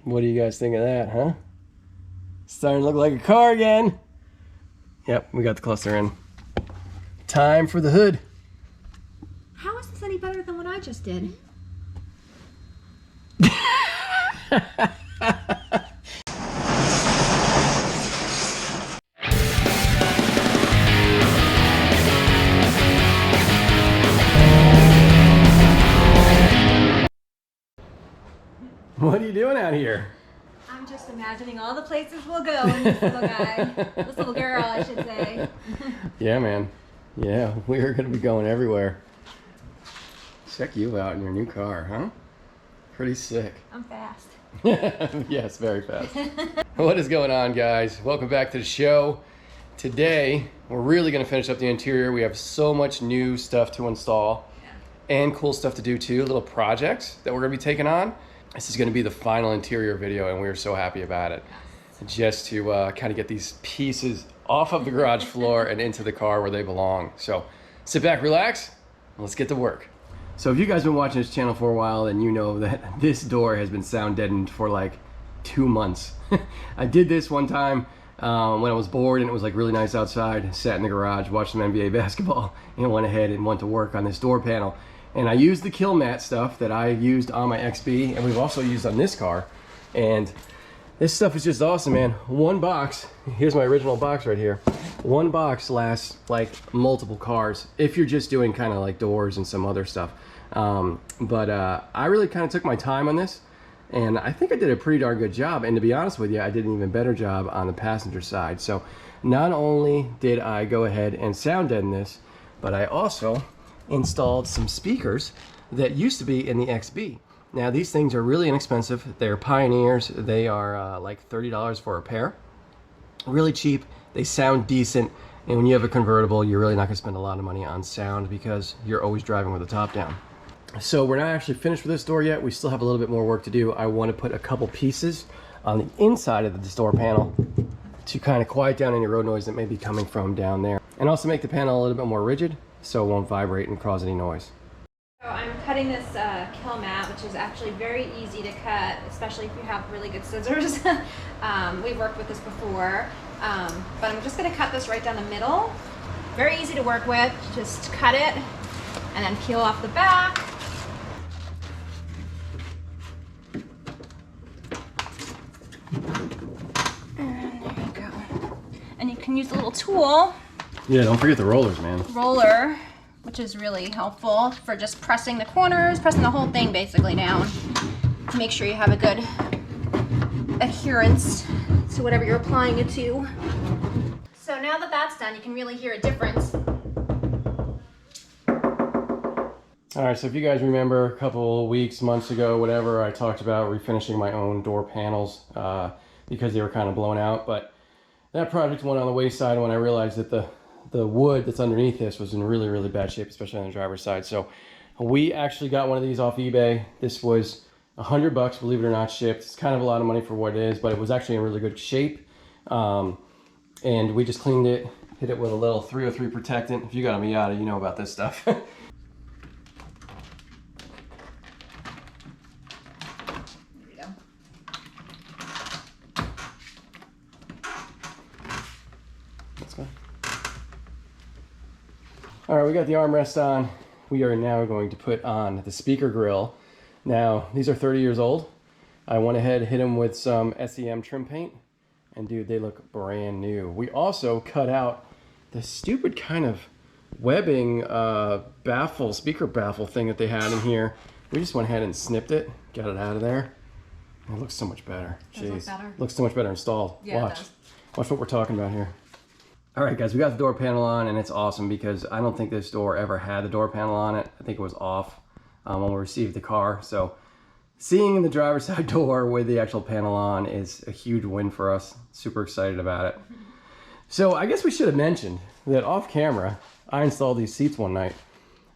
What do you guys think of that, huh? Starting to look like a car again. Yep, we got the cluster in. Time for the hood. How is this any better than what I just did? What are you doing out here? I'm just imagining all the places we'll go in this little guy. This little girl, I should say. Yeah, man. Yeah, we are going to be going everywhere. Check you out in your new car, huh? Pretty sick. I'm fast. Yes, very fast. What is going on, guys? Welcome back to the show. Today, we're really going to finish up the interior. We have so much new stuff to install and cool stuff to do too, little projects that we're going to be taking on. This is going to be the final interior video, and we're so happy about it. Just to kind of get these pieces off of the garage floor and into the car where they belong. So sit back, relax, and let's get to work. So if you guys have been watching this channel for a while, then you know that this door has been sound deadened for like 2 months. I did this one time when I was bored and it was like really nice outside. Sat in the garage, watched some NBA basketball, and went ahead and went to work on this door panel. And I used the kill mat stuff that I used on my XB, and we've also used on this car. And this stuff is just awesome, man. One box, here's my original box right here. One box lasts like multiple cars if you're just doing kind of like doors and some other stuff. I really kind of took my time on this, and I think I did a pretty darn good job. And to be honest with you, I did an even better job on the passenger side. So not only did I go ahead and sound deaden this, but I also installed some speakers that used to be in the XB. Now these things are really inexpensive. They're Pioneers. They are like $30 for a pair. Really cheap. They sound decent. And when you have a convertible, you're really not going to spend a lot of money on sound because you're always driving with the top down. So we're not actually finished with this door yet. We still have a little bit more work to do. I want to put a couple pieces on the inside of this door panel to kind of quiet down any road noise that may be coming from down there. And also make the panel a little bit more rigid so it won't vibrate and cause any noise. So I'm cutting this kill mat, which is actually very easy to cut, especially if you have really good scissors. We've worked with this before, but I'm just going to cut this right down the middle. Very easy to work with. Just cut it and then peel off the back. And there you go. And you can use a little tool. Yeah, don't forget the rollers, man. Roller, which is really helpful for just pressing the corners, pressing the whole thing basically down to make sure you have a good adherence to whatever you're applying it to. So now that that's done, you can really hear a difference. All right, so if you guys remember a couple weeks, months ago, whatever, I talked about refinishing my own door panels because they were kind of blown out. But that project went on the wayside when I realized that the wood that's underneath this was in really, really bad shape, especially on the driver's side. So we actually got one of these off eBay. This was $100, believe it or not, shipped. It's kind of a lot of money for what it is, but it was actually in really good shape. And we just cleaned it, hit it with a little 303 protectant. If you got a Miata, you know about this stuff. There we go. Let's go. All right, we got the armrest on. We are now going to put on the speaker grill. Now, these are 30 years old. I went ahead and hit them with some SEM trim paint, and dude, they look brand new. We also cut out the stupid kind of webbing speaker baffle thing that they had in here. We just went ahead and snipped it, got it out of there. It looks so much better. Does look better? Looks so much better installed. Yeah, Watch. it does. Watch what we're talking about here. All right, guys, we got the door panel on, and it's awesome because I don't think this door ever had the door panel on it. I think it was off when we received the car. So seeing the driver's side door with the actual panel on is a huge win for us. Super excited about it. So I guess we should have mentioned that off camera, I installed these seats one night.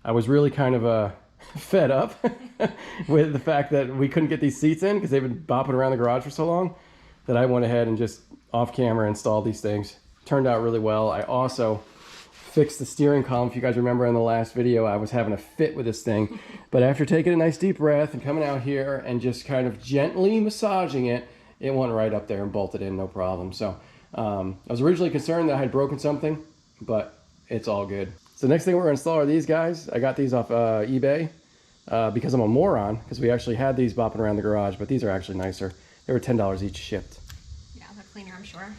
I was really kind of fed up with the fact that we couldn't get these seats in because they've been bopping around the garage for so long that I went ahead and just off camera installed these things. Turned out really well. I also fix the steering column. If you guys remember in the last video, I was having a fit with this thing. But after taking a nice deep breath and coming out here and just kind of gently massaging it, it went right up there and bolted in, no problem. So I was originally concerned that I had broken something, but it's all good. So the next thing we're gonna install are these guys. I got these off eBay because I'm a moron, because we actually had these bopping around the garage, but these are actually nicer. They were $10 each shipped. Yeah, they're cleaner, I'm sure.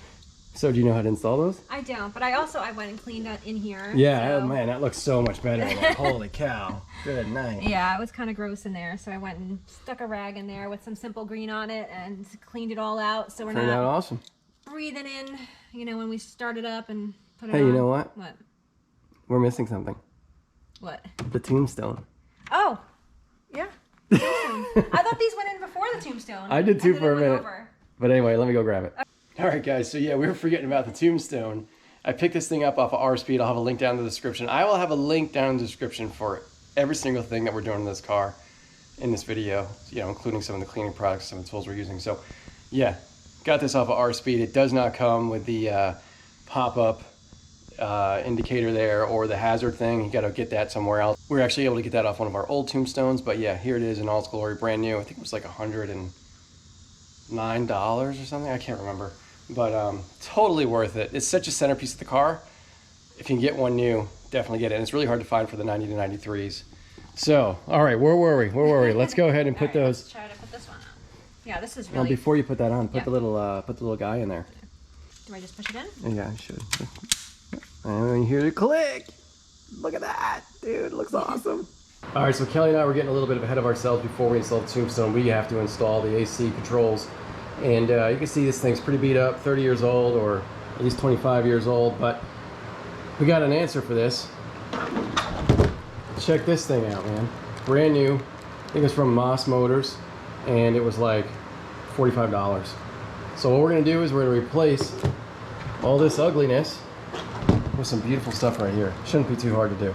So do you know how to install those? I don't, but I went and cleaned out in here. Yeah, so. Oh man, that looks so much better. Like, holy cow. Good night. Yeah, it was kind of gross in there, so I went and stuck a rag in there with some simple green on it and cleaned it all out, so we're Turned out awesome. breathing in, you know, when we start it up and put it on. Hey, you know what? What? We're missing something. What? The tombstone. Oh, yeah. Tombstone. I thought these went in before the tombstone. I did too for a minute. Over. But anyway, let me go grab it. All right, guys. So yeah, we were forgetting about the tombstone. I picked this thing up off of R-Speed. I'll have a link down in the description. I will have a link down in the description for every single thing that we're doing in this car in this video, you know, including some of the cleaning products, some of the tools we're using. So yeah, got this off of R-Speed. It does not come with the pop-up indicator there or the hazard thing. You got to get that somewhere else. We were actually able to get that off one of our old tombstones, but yeah, here it is in all its glory, brand new. I think it was like $109 or something. I can't remember. But totally worth it. It's such a centerpiece of the car. If you can get one new, definitely get it. And it's really hard to find for the 90 to 93s. So, all right, where were we? Let's go ahead and put those. Let's try to put this one on. Yeah, this is Well, really. before you put that on, put the little guy in there. Do I just push it in? Yeah, I should. And you hear it click. Look at that, dude. It looks awesome. All right, so Kelly and I were getting a little bit ahead of ourselves before we installed the tombstone. We have to install the AC controls. And you can see this thing's pretty beat up, 30 years old or at least 25 years old, but we got an answer for this. Check this thing out, man. Brand new. I think it's from Moss Motors, and it was like $45. So what we're gonna do is we're gonna replace all this ugliness with some beautiful stuff right here. Shouldn't be too hard to do.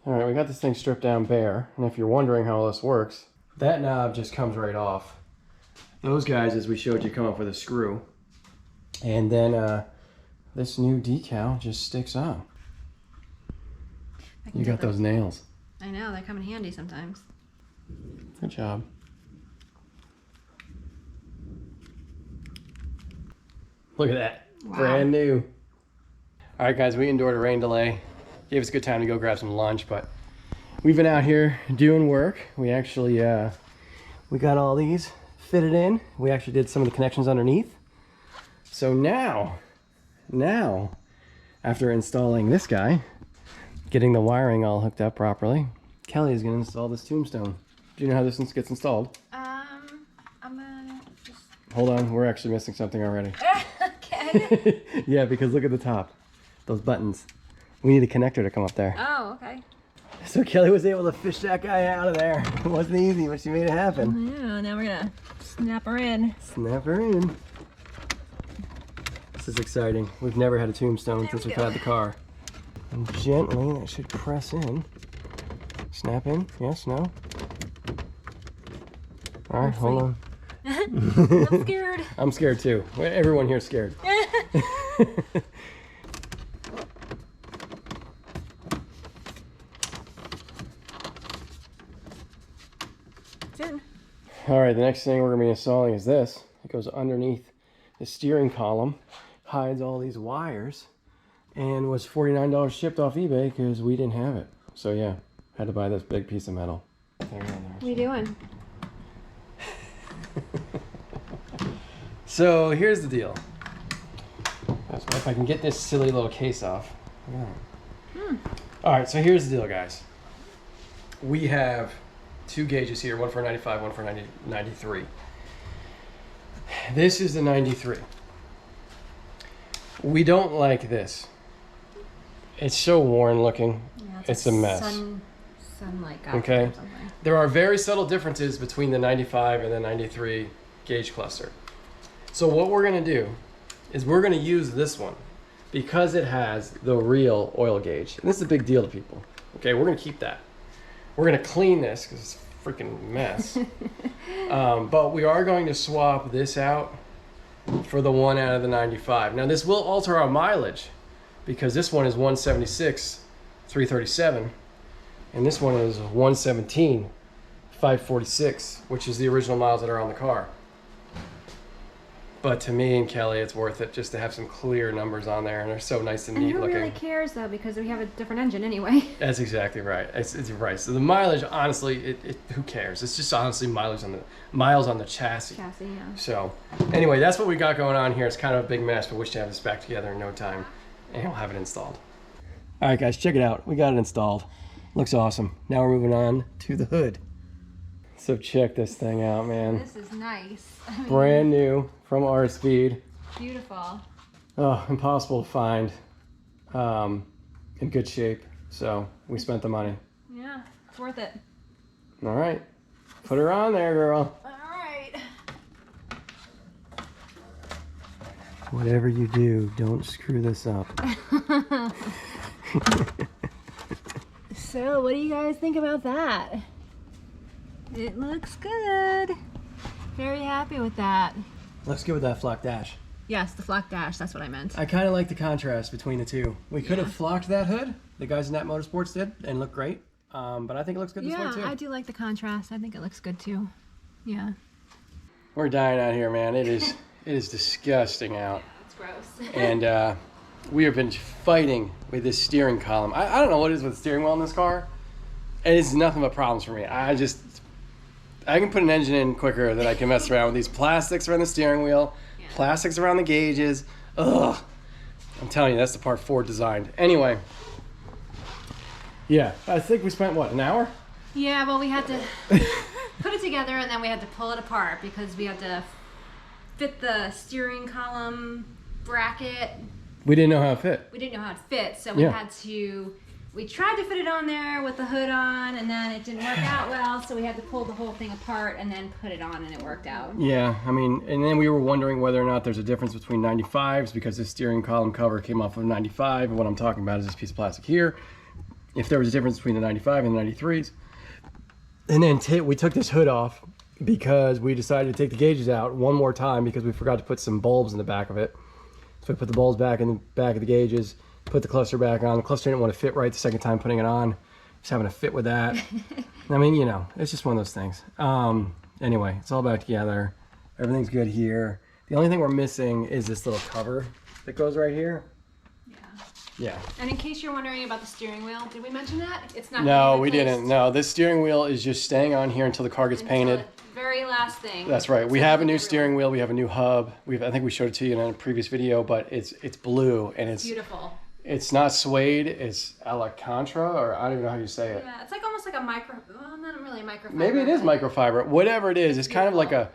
All right, we got this thing stripped down bare, and if you're wondering how all this works, that knob just comes right off. Those guys, as we showed you, come up with a screw. And then this new decal just sticks on. You got those nails. I know, they come in handy sometimes. Good job. Look at that. Wow. Brand new. All right, guys, we endured a rain delay. Gave us a good time to go grab some lunch, but we've been out here doing work. We actually, we got all these fitted in. We actually did some of the connections underneath. So now, after installing this guy, getting the wiring all hooked up properly, Kelly is gonna install this tombstone. Do you know how this gets installed? I'm gonna just... Hold on, we're actually missing something already. Okay. Yeah, because look at the top, those buttons. We need a connector to come up there. Oh, okay. So Kelly was able to fish that guy out of there. It wasn't easy, but she made it happen. Yeah, now we're gonna snap her in. Snap her in. This is exciting. We've never had a tombstone since we've had the car. And gently, that should press in. Snap in. Yes, no? All right, hold on. I'm scared. I'm scared too. Everyone here's scared. All right, the next thing we're gonna be installing is this. It goes underneath the steering column, hides all these wires, and was $49 shipped off eBay because we didn't have it. So yeah, had to buy this big piece of metal. What are you doing? So here's the deal. If I can get this silly little case off. Yeah. All right, so here's the deal, guys. We have two gauges here, one for a 95, one for a 93. This is the 93. We don't like this. It's so worn looking. Yeah, it's a mess. Sunlight. Okay. There are very subtle differences between the 95 and the 93 gauge cluster. So what we're going to do is we're going to use this one because it has the real oil gauge. And this is a big deal to people. Okay, we're going to keep that. We're going to clean this because it's a freaking mess. But we are going to swap this out for the one out of the 95. Now this will alter our mileage, because this one is 176, 337, and this one is 117, 546, which is the original miles that are on the car. But to me and Kelly, it's worth it just to have some clear numbers on there, and they're so nice and neat looking. Who really cares though, because we have a different engine anyway. That's exactly right. It's right. So the mileage, honestly, who cares? It's just honestly miles on the chassis. Yeah. So anyway, that's what we got going on here. It's kind of a big mess, but wish to have this back together in no time, and we'll have it installed. All right, guys, check it out. We got it installed. Looks awesome. Now we're moving on to the hood. So check this thing out, man. This is nice. I mean, brand new from R Speed. Beautiful. Oh, impossible to find. In good shape. So we spent the money. Yeah, it's worth it. All right. Put her on there, girl. All right. Whatever you do, don't screw this up. So, what do you guys think about that? It looks good. Very happy with that. Looks good with that flock dash. Yes, the flock dash, that's what I meant. I kind of like the contrast between the two. We could have flocked that hood. The guys in Nat Motorsports did, and looked great. But I think it looks good this way too. Yeah, I do like the contrast. I think it looks good too. Yeah. We're dying out here, man. It is disgusting out. Yeah, it's gross. And we have been fighting with this steering column. I don't know what it is with the steering wheel in this car. It is nothing but problems for me. I can put an engine in quicker than I can mess around with these plastics around the steering wheel, plastics around the gauges. Ugh. I'm telling you, that's the part Ford designed. Anyway, yeah, I think we spent, what, an hour? Yeah, well, we had to put it together and then we had to pull it apart because we had to fit the steering column bracket. We didn't know how it fit. We didn't know how it fit, so we had to... We tried to fit it on there with the hood on, and then it didn't work out well, so we had to pull the whole thing apart and then put it on, and it worked out. Yeah, I mean, and then we were wondering whether or not there's a difference between 95s, because the steering column cover came off of 95, and what I'm talking about is this piece of plastic here. If there was a difference between the 95 and the 93s. And then we took this hood off because we decided to take the gauges out one more time because we forgot to put some bulbs in the back of it. So we put the bulbs back in the back of the gauges, put the cluster back on. The cluster didn't want to fit right the second time putting it on. Just having to fit with that. I mean, you know, it's just one of those things. Anyway, it's all back together. Everything's good here. The only thing we're missing is this little cover that goes right here. Yeah. And in case you're wondering about the steering wheel, did we mention that? It's not. No, we didn't. No, this steering wheel is just staying on here until the car gets painted. Very last thing. That's right. We have a new steering wheel. We have a new hub. I think we showed it to you in a previous video, but it's blue and it's beautiful. It's not suede. It's Alcantara, or I don't even know how you say it. Yeah, it's like almost like a micro. Well, not really a microfiber. Maybe it is microfiber. Whatever it is, it's kind of like a.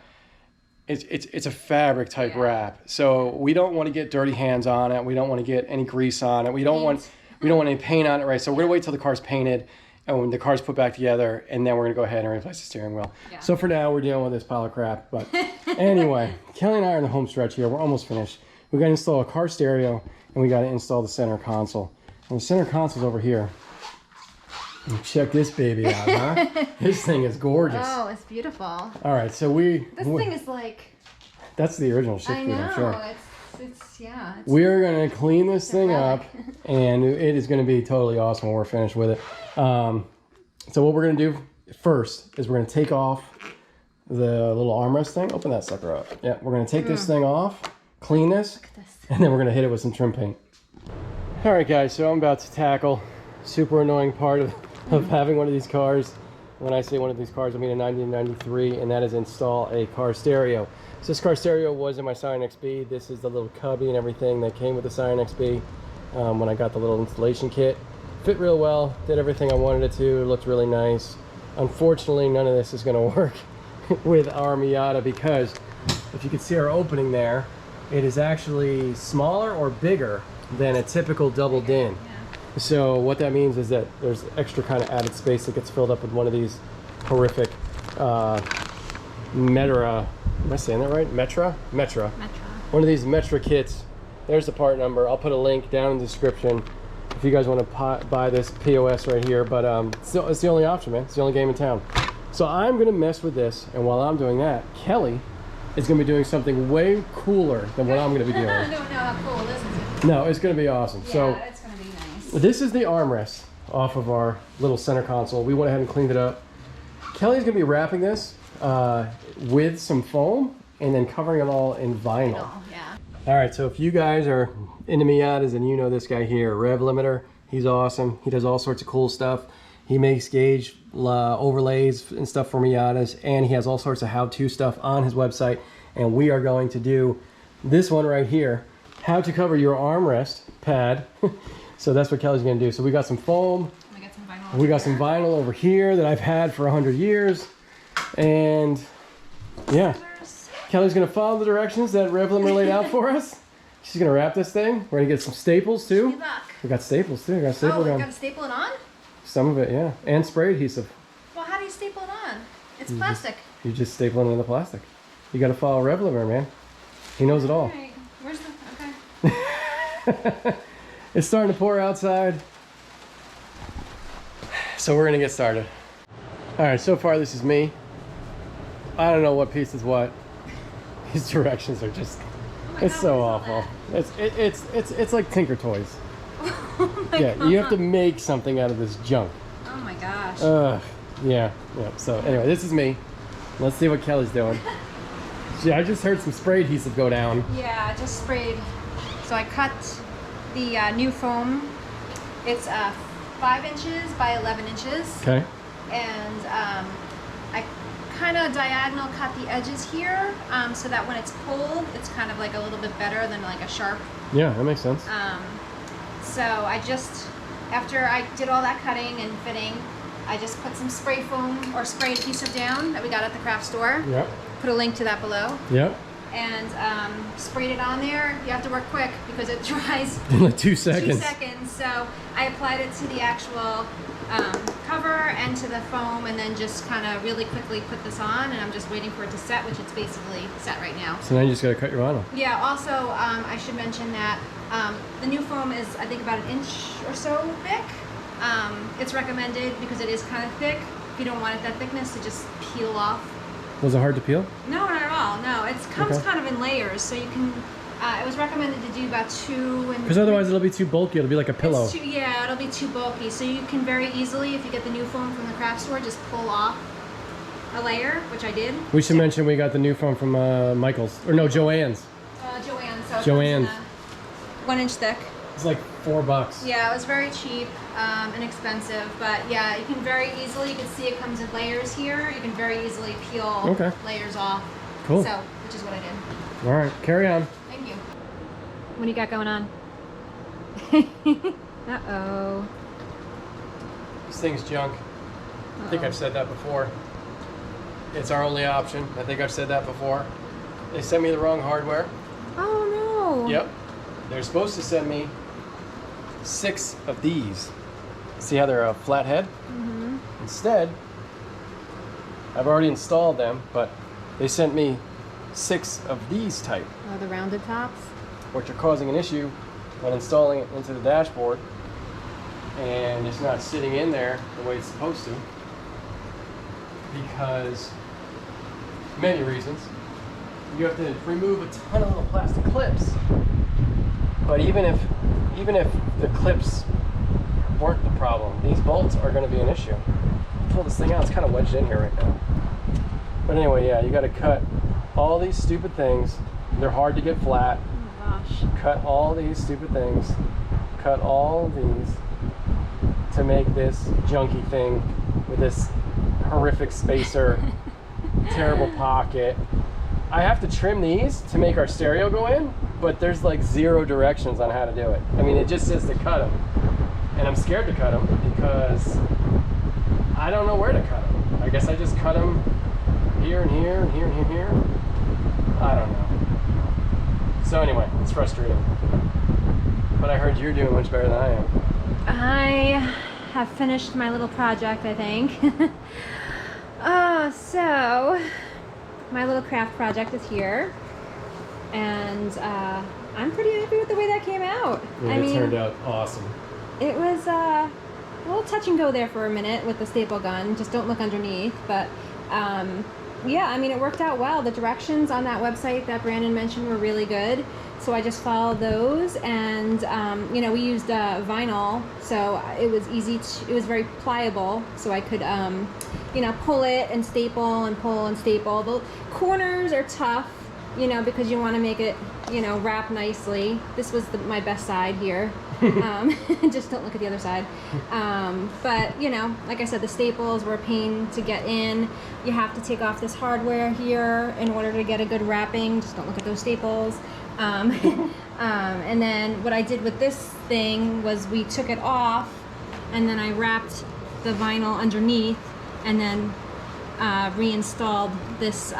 It's a fabric type wrap. So we don't want to get dirty hands on it. We don't want to get any grease on it. We don't want any paint on it, right? So we're gonna wait till the car's painted and when the car's put back together, and then we're gonna go ahead and replace the steering wheel. Yeah. So for now, we're dealing with this pile of crap. But anyway, Kelly and I are in the home stretch here. We're almost finished. We gotta install a car stereo and we gotta install the center console. And the center console's over here. And check this baby out, huh? This thing is gorgeous. Oh, it's beautiful. All right, so this thing is like... That's the original shift wheel, I'm sure. Yeah. We're going to clean this thing up, and it is going to be totally awesome when we're finished with it. So what we're going to do first is we're going to take off the little armrest thing. Open that sucker up. Yeah, we're going to take this thing off, clean this, and then we're going to hit it with some trim paint. All right, guys, so I'm about to tackle super annoying part of having one of these cars. When I say one of these cars, I mean a 1993, and that is install a car stereo. So this car stereo was in my Scion XB. This is the little cubby and everything that came with the Scion XB when I got the little installation kit. Fit real well, did everything I wanted it to, it looked really nice. Unfortunately, none of this is gonna work with our Miata because if you can see our opening there, it is actually smaller or bigger than a typical double din. So what that means is that there's extra kind of added space that gets filled up with one of these horrific Metra, am I saying that right? Metra. One of these Metra kits. There's the part number. I'll put a link down in the description if you guys want to buy this POS right here. But it's the only option, man. It's the only game in town. So I'm going to mess with this, and while I'm doing that, Kelly is going to be doing something way cooler than what I'm going to be doing. I don't know how cool this is. No, it's going to be awesome. Yeah, so it's going to be nice. this is the armrest off of our little center console. We went ahead and cleaned it up. Kelly's going to be wrapping this with some foam and then covering it all in vinyl. Yeah. All right, so if you guys are into Miatas and you know this guy here, Revlimiter, he's awesome. He does all sorts of cool stuff. He makes gauge overlays and stuff for Miatas, and he has all sorts of how-to stuff on his website. And we are going to do this one right here, how to cover your armrest pad. So that's what Kelly's gonna do. So we got some foam. We got some vinyl. We got some vinyl over here that I've had for 100 years. And yeah, Kelly's gonna follow the directions that Revlimiter laid out for us. She's gonna wrap this thing. We're gonna get some staples too. Good luck. We got staples too. We got staple gun. You got to staple it on? Some of it, yeah. And spray adhesive. Well, how do you staple it on? It's plastic. You just staple it in the plastic. You gotta follow Revlimiter, man. He knows it all. All right. Where's the... Okay. It's starting to pour outside. So we're gonna get started. All right, so far this is me. I don't know what piece is what. These directions are just, it's so awful. It's like Tinker Toys. Oh my Yeah, God. you have to make something out of this junk. Oh my gosh. Yeah. So anyway, this is me. Let's see what Kelly's doing. Yeah, I just heard some spray adhesive go down. Yeah, I just sprayed. So I cut the new foam. It's 5 inches by 11 inches. Okay. And I kind of diagonal cut the edges here so that when it's pulled, it's kind of like a little bit better than like a sharp. Yeah, that makes sense. So I just, after I did all that cutting and fitting, I just put some spray foam or spray adhesive down that we got at the craft store. Yep. Put a link to that below. Yep. And sprayed it on there. You have to work quick because it dries In like 2 seconds. 2 seconds. So I applied it to the actual cover and to the foam, and then just kind of really quickly put this on, and I'm just waiting for it to set, which it's basically set right now. So now you just gotta cut your vinyl. Yeah, also I should mention that the new foam is, I think, about 1 inch or so thick. It's recommended because it is kind of thick. If you don't want it that thickness, to just peel off. Was it hard to peel? No, not at all. No, it comes Okay. kind of in layers, so you can. It was recommended to do about 2 and. Because otherwise it'll be too bulky. It'll be like a pillow. Yeah, it'll be too bulky. So you can very easily, if you get the new foam from the craft store, just pull off a layer, which I did. We should mention we got the new foam from Michael's, or no, Joann's. Joann's. So it Joann's. comes in 1 inch thick. It's like $4. Yeah, it was very cheap, inexpensive, but yeah, you can very easily, you can see it comes in layers here. You can very easily peel layers off. Cool. So, which is what I did. All right, carry on. Thank you. What do you got going on? Uh-oh. This thing's junk. I think I've said that before. It's our only option. I think I've said that before. They sent me the wrong hardware. Oh, no. Yep. They're supposed to send me 6 of these. See how they're a flat head? Mm-hmm. Instead, I've already installed them, but they sent me 6 of these type, Oh, the rounded tops? which are causing an issue when installing it into the dashboard, and it's not sitting in there the way it's supposed to, because many reasons. You have to remove a ton of little plastic clips, but even if the clips weren't the problem, these bolts are going to be an issue. Pull this thing out, it's kind of wedged in here right now. But anyway, yeah, you got to cut all these stupid things. They're hard to get flat. Oh, gosh. Cut all these stupid things. Cut all of these to make this junky thing with this horrific spacer, terrible pocket. I have to trim these to make our stereo go in, but there's like 0 directions on how to do it. I mean, it just says to cut them. And I'm scared to cut them because I don't know where to cut them. I guess I just cut them here and here and here and here and here. I don't know. So anyway, it's frustrating. But I heard you're doing much better than I am. I have finished my little project, I think. So my little craft project is here, and I'm pretty happy with the way that came out. Yeah, it turned out awesome. It was a little touch and go there for a minute with the staple gun. Just don't look underneath, but yeah, I mean, it worked out well. The directions on that website that Brandon mentioned were really good. So I just followed those, and you know, we used vinyl, so it was easy. It was very pliable, so I could, you know, pull it and staple and pull and staple. The corners are tough, you know, because you want to make it, you know, wrap nicely. This was my best side here. Just don't look at the other side. But you know, like I said, the staples were a pain to get in. You have to take off this hardware here in order to get a good wrapping. Just don't look at those staples. And then what I did with this thing was we took it off, and then I wrapped the vinyl underneath, and then reinstalled this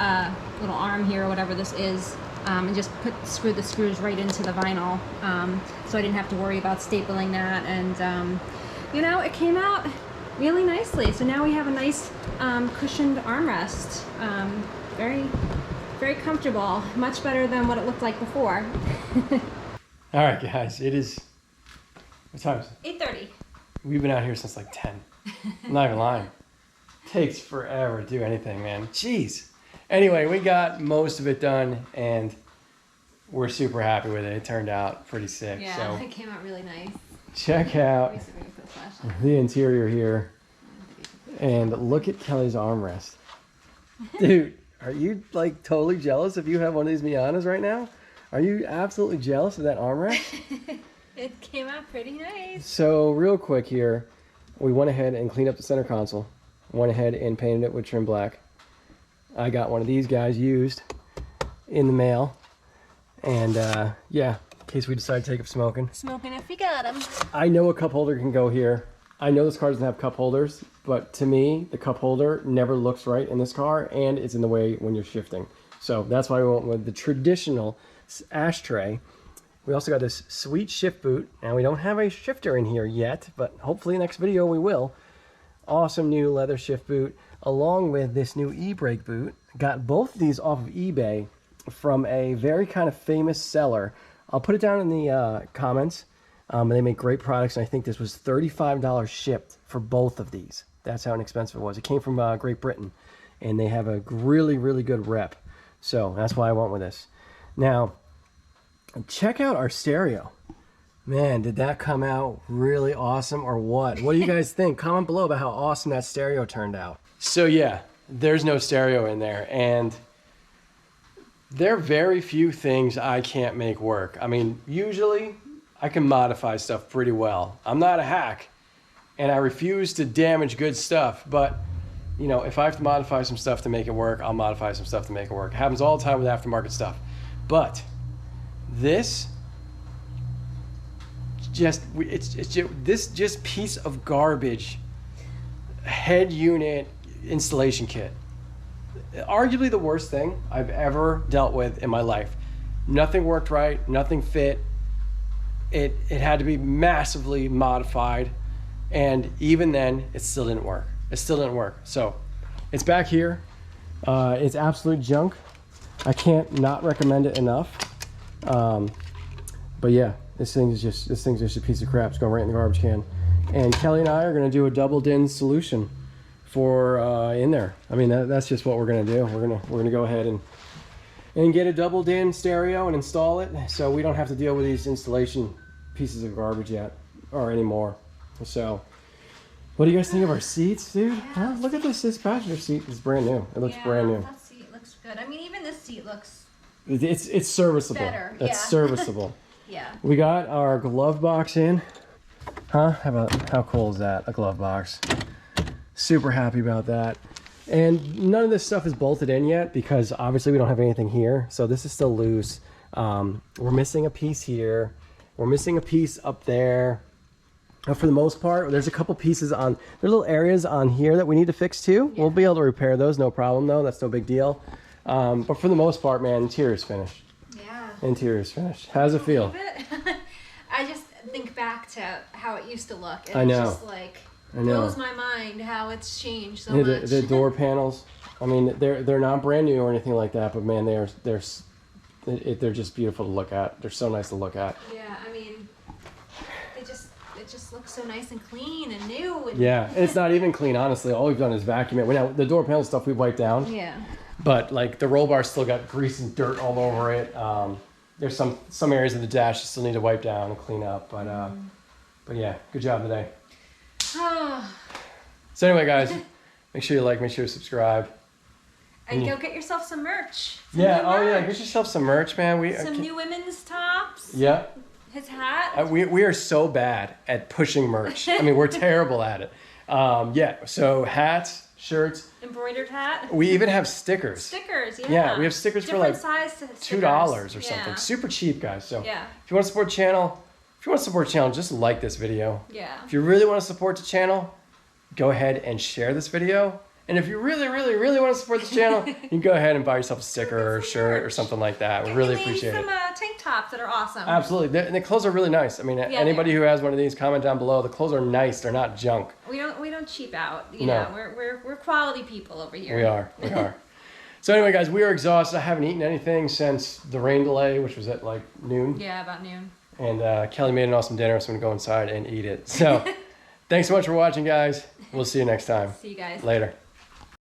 little arm here, or whatever this is, and just screwed the screws right into the vinyl, so I didn't have to worry about stapling that. And you know, it came out really nicely. So now we have a nice cushioned armrest. Very comfortable, much better than what it looked like before. All right, guys, it is, what time is it? 8:30. We've been out here since like 10. I'm not even lying. Takes forever to do anything, man. Jeez. Anyway, we got most of it done, and we're super happy with it. It turned out pretty sick. Yeah, so it came out really nice. check out the interior here, and look at Kelly's armrest. Dude, are you like totally jealous if you have one of these Miatas right now? Are you absolutely jealous of that armrest? It came out pretty nice. So real quick here, we went ahead and cleaned up the center console. Went ahead and painted it with trim black. I got one of these guys used in the mail. And yeah, in case we decide to take up smoking. Smoking if you got them. I know a cup holder can go here. I know this car doesn't have cup holders, but to me, the cup holder never looks right in this car, and it's in the way when you're shifting. So that's why we went with the traditional ashtray. We also got this sweet shift boot, and we don't have a shifter in here yet, but hopefully next video we will. Awesome new leather shift boot, along with this new e-brake boot. Got both of these off of eBay from a very kind of famous seller. I'll put it down in the comments. They make great products, and I think this was $35 shipped for both of these. That's how inexpensive it was. It came from Great Britain, and they have a really, really good rep. So that's why I went with this. Now, check out our stereo. Man, did that come out really awesome or what? What do you guys think? Comment below about how awesome that stereo turned out. So yeah, there's no stereo in there, and there are very few things I can't make work. I mean, usually I can modify stuff pretty well. I'm not a hack, and I refuse to damage good stuff, but you know, if I have to modify some stuff to make it work, I'll modify some stuff to make it work. It happens all the time with aftermarket stuff. But this this piece of garbage head unit installation kit, arguably the worst thing I've ever dealt with in my life. Nothing worked right, nothing fit. It had to be massively modified, and even then it still didn't work. So it's back here. It's absolute junk. I can't not recommend it enough. But yeah, this thing's just a piece of crap. It's going right in the garbage can. And Kelly and I are going to do a double DIN solution for in there. I mean, that's just what we're going to do. We're gonna go ahead and get a double DIN stereo and install it, so we don't have to deal with these installation pieces of garbage yet or anymore. So what do you guys think of our seats, dude? Yeah. Huh? Look at this passenger seat. It's brand new. It looks brand new. That seat looks good. I mean, even this seat looks It's serviceable. better. That's serviceable. Yeah. We got our glove box in. Huh? How cool is that? A glove box. Super happy about that. And none of this stuff is bolted in yet because obviously we don't have anything here. So this is still loose. We're missing a piece here. We're missing a piece up there. For the most part, there's a couple pieces on, there's little areas on here that we need to fix too. Yeah. We'll be able to repair those, no problem though. That's no big deal. But for the most part, man, interior's finished. Yeah. Interior's finished. How's it feel? I just think back to how it used to look. And I know. It's just like blows my mind how it's changed so much. The door panels, I mean, they're not brand new or anything like that, but man, they're just beautiful to look at. They're so nice to look at. Yeah, I mean, it just looks so nice and clean and new. And yeah, and it's not even clean, honestly. All we've done is vacuum it. Now, the door panel stuff we wiped down. Yeah. But like the roll bar still got grease and dirt all over it. There's some areas of the dash you still need to wipe down and clean up. But yeah, good job today. So anyway, guys, make sure you like, make sure you subscribe. And go get yourself some merch. Yeah, yeah, get yourself some merch, man. Some new women's tops. Yeah. His hat. We are so bad at pushing merch. I mean, we're terrible at it. Yeah, so hats, shirts. Embroidered hat. We even have stickers. Stickers, yeah. Yeah, we have stickers for like $2 or something. Super cheap, guys. So if you want to support the channel, just like this video. Yeah. If you really want to support the channel, go ahead and share this video. And if you really, really, really want to support this channel, you can go ahead and buy yourself a sticker or a shirt or something like that. We really appreciate it. Some tank tops that are awesome. Absolutely. And the clothes are really nice. I mean, anybody who has one of these, comment down below. The clothes are nice. They're not junk. We don't cheap out. You know, we're quality people over here. We are. So anyway, guys, we are exhausted. I haven't eaten anything since the rain delay, which was at like noon. Yeah, about noon. And Kelly made an awesome dinner, so I'm going to go inside and eat it. So thanks so much for watching, guys. We'll see you next time. See you guys. Later.